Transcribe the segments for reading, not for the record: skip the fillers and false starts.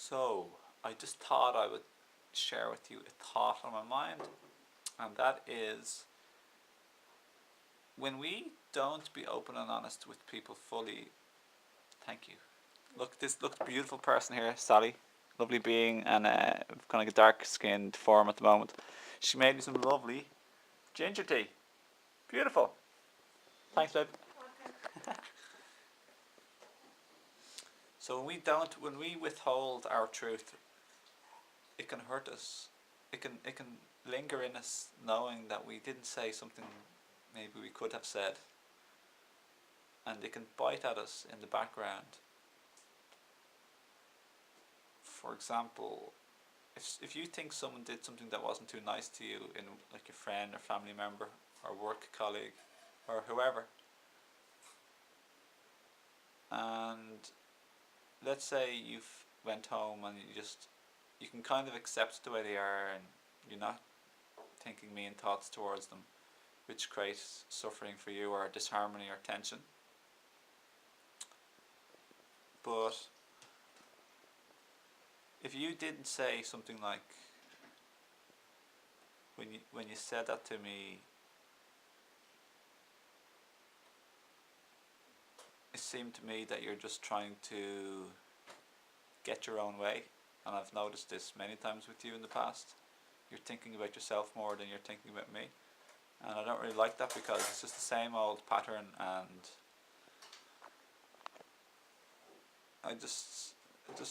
So, I just thought I would share with you a thought on my mind, and that is when we don't be open and honest with people fully. Thank you. Look, this looks beautiful person here, Sally. Lovely being, and kind of a dark skinned form at the moment. She made me some lovely ginger tea. Beautiful. Thanks, babe. So when we withhold our truth, it can hurt us. It can linger in us, knowing that we didn't say something maybe we could have said, and it can bite at us in the background. For example, if you think someone did something that wasn't too nice to you, in like a friend or family member or work colleague or whoever, and let's say you've went home and you can kind of accept the way they are, and you're not thinking mean thoughts towards them, which creates suffering for you or disharmony or tension. But if you didn't say something like, when you said that to me, it seemed to me that you're just trying to get your own way, and I've noticed this many times with you in the past. You're thinking about yourself more than you're thinking about me, and I don't really like that, because it's just the same old pattern, and I just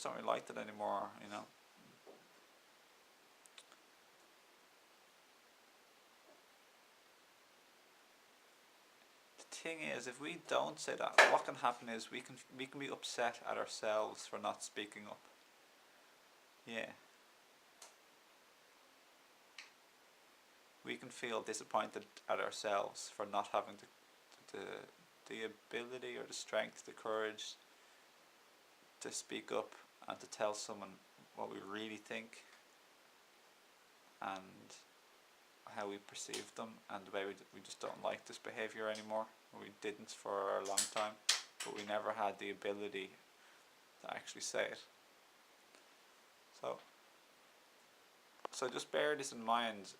don't really like that anymore, you know. The thing is, if we don't say that, what can happen is we can be upset at ourselves for not speaking up. Yeah. We can feel disappointed at ourselves for not having the ability or the strength, the courage to speak up and to tell someone what we really think and how we perceive them, and the way we just don't like this behaviour anymore. We didn't for a long time, but we never had the ability to actually say it. So just bear this in mind.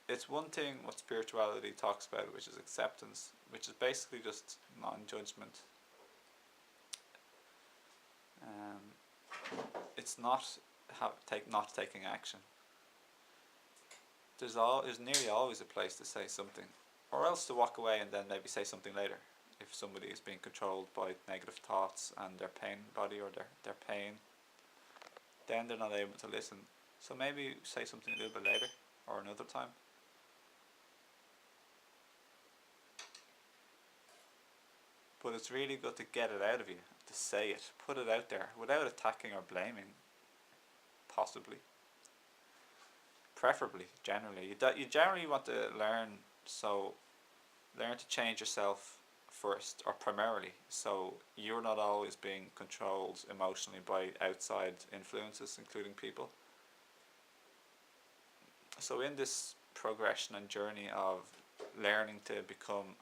It's one thing what spirituality talks about, which is acceptance, which is basically just non-judgment. It's not taking action. There's nearly always a place to say something, or else to walk away and then maybe say something later. If somebody is being controlled by negative thoughts and their pain body, or their pain, then they're not able to listen. So maybe say something a little bit later or another time. But it's really good to get it out of you, to say it, put it out there without attacking or blaming, possibly. Preferably, generally. You generally want to learn to change yourself first, or primarily, so you're not always being controlled emotionally by outside influences, including people. So in this progression and journey of learning to become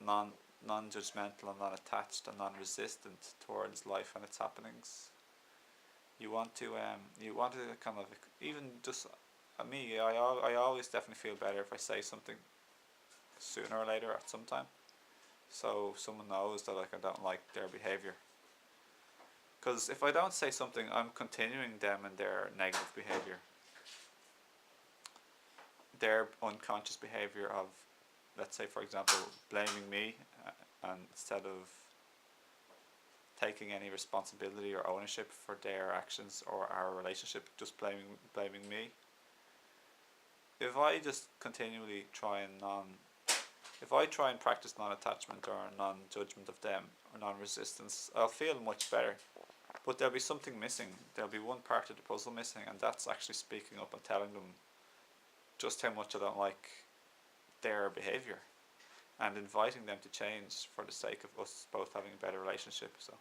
non-judgmental and non-attached and non-resistant towards life and its happenings, you want to kind of, even just me, I always definitely feel better if I say something sooner or later at some time, so someone knows that I don't like their behaviour. Because if I don't say something, I'm continuing them in their negative behaviour, their unconscious behaviour of, let's say for example, blaming me, and instead of taking any responsibility or ownership for their actions or our relationship, just blaming me. If I just continually try and practice non-attachment or non-judgment of them, or non-resistance, I'll feel much better. But there'll be something missing. There'll be one part of the puzzle missing, and that's actually speaking up and telling them just how much I don't like their behaviour, and inviting them to change for the sake of us both having a better relationship. So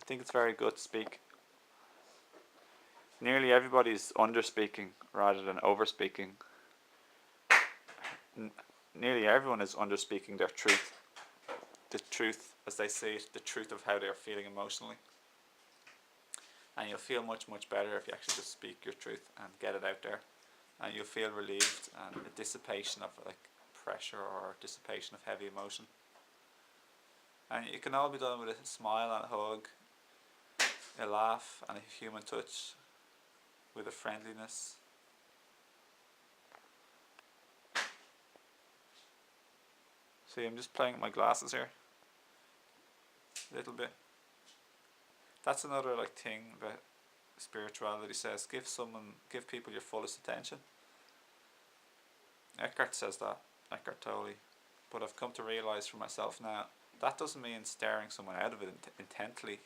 I think it's very good to speak. Nearly everybody's under-speaking rather than over-speaking. Nearly everyone is under-speaking their truth. the truth as they see it, the truth of how they're feeling emotionally. And you'll feel much, much better if you actually just speak your truth and get it out there. And you'll feel relieved and a dissipation of like pressure or dissipation of heavy emotion. And it can all be done with a smile and a hug, a laugh and a human touch, with a friendliness. See, I'm just playing with my glasses here a little bit. That's another like thing about spirituality. Says give people your fullest attention. Eckhart says that, Eckhart Tolle. But I've come to realise for myself now, that doesn't mean staring someone out of it intently.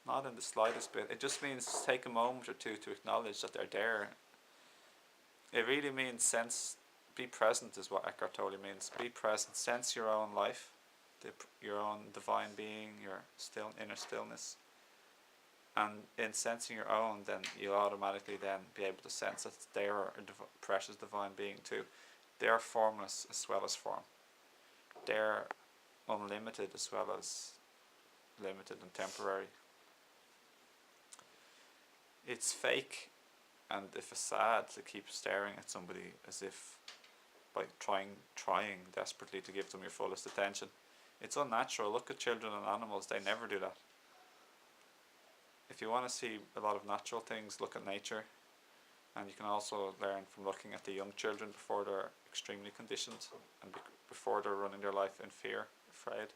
Not in the slightest bit. It just means take a moment or two to acknowledge that they're there. It really means be present is what Eckhart Tolle means. Be present, sense your own life, your own divine being, your inner stillness. And in sensing your own, then you'll automatically then be able to sense that they are a precious divine being too. They are formless as well as form. They're unlimited as well as limited and temporary. It's fake and a facade to keep staring at somebody as if by trying desperately to give them your fullest attention. It's unnatural. Look at children and animals, they never do that. If you want to see a lot of natural things, look at nature. And you can also learn from looking at the young children before they're extremely conditioned and before they're running their life in fear, afraid.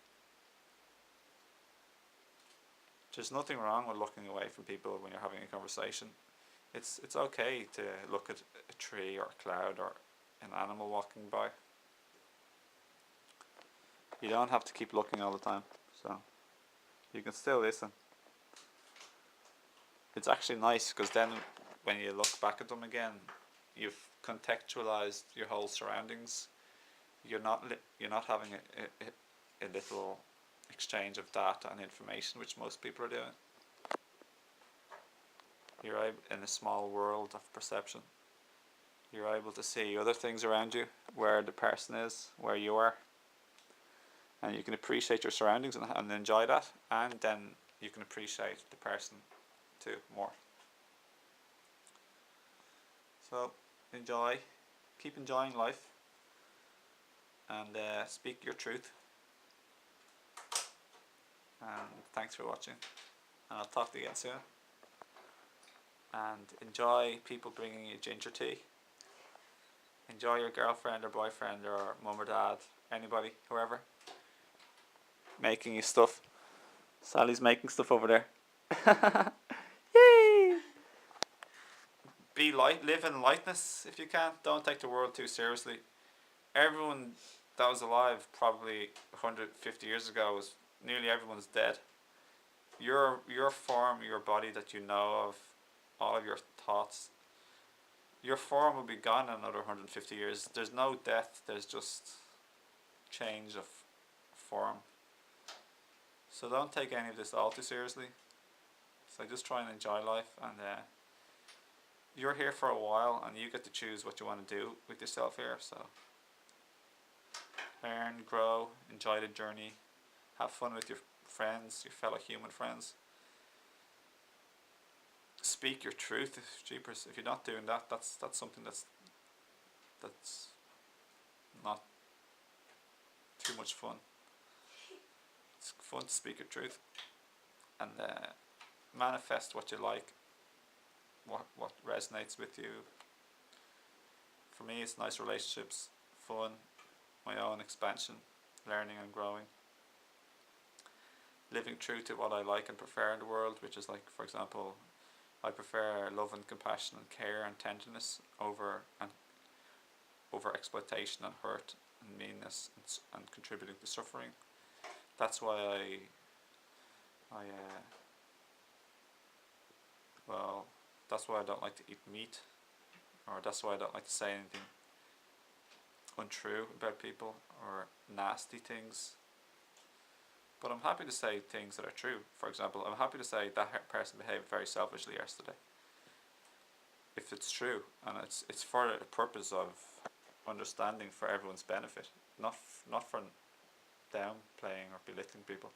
There's nothing wrong with looking away from people when you're having a conversation. It's okay to look at a tree or a cloud or an animal walking by. You don't have to keep looking all the time, so you can still listen. It's actually nice because then when you look back at them again, you've contextualized your whole surroundings. You're not having a little exchange of data and information, which most people are doing. You're in a small world of perception. You're able to see other things around you, where the person is, where you are, and you can appreciate your surroundings and enjoy that, and then you can appreciate the person too more. So keep enjoying life, and speak your truth. And thanks for watching, and I'll talk to you again soon. And enjoy people bringing you ginger tea. Enjoy your girlfriend or boyfriend or mum or dad, anybody, whoever, making you stuff. Sally's making stuff over there. Yay! Be light, live in lightness if you can. Don't take the world too seriously. Everyone that was alive probably 150 years ago nearly everyone's dead. Your form, your body that you know of, all of your thoughts, your form will be gone in another 150 years. There's no death, there's just change of form. So don't take any of this all too seriously. So just try and enjoy life, and you're here for a while and you get to choose what you want to do with yourself here. So learn, grow, enjoy the journey, have fun with your friends, your fellow human friends. Speak your truth. Jeepers, if you're not doing that, that's something that's not too much fun. It's fun to speak your truth and manifest what you like, what resonates with you. For me, it's nice relationships, fun, my own expansion, learning and growing, living true to what I like and prefer in the world, which is like, for example, I prefer love and compassion and care and tenderness over exploitation and hurt and meanness and contributing to suffering. That's why that's why I don't like to eat meat, or that's why I don't like to say anything untrue about people or nasty things. But I'm happy to say things that are true. For example, I'm happy to say that person behaved very selfishly yesterday, if it's true, and it's for a purpose of understanding, for everyone's benefit, not for downplaying or belittling people.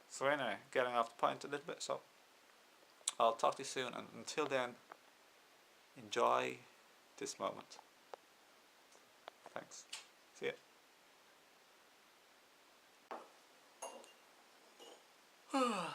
So anyway, getting off the point a little bit, so I'll talk to you soon, and until then, enjoy this moment. Thanks. See ya.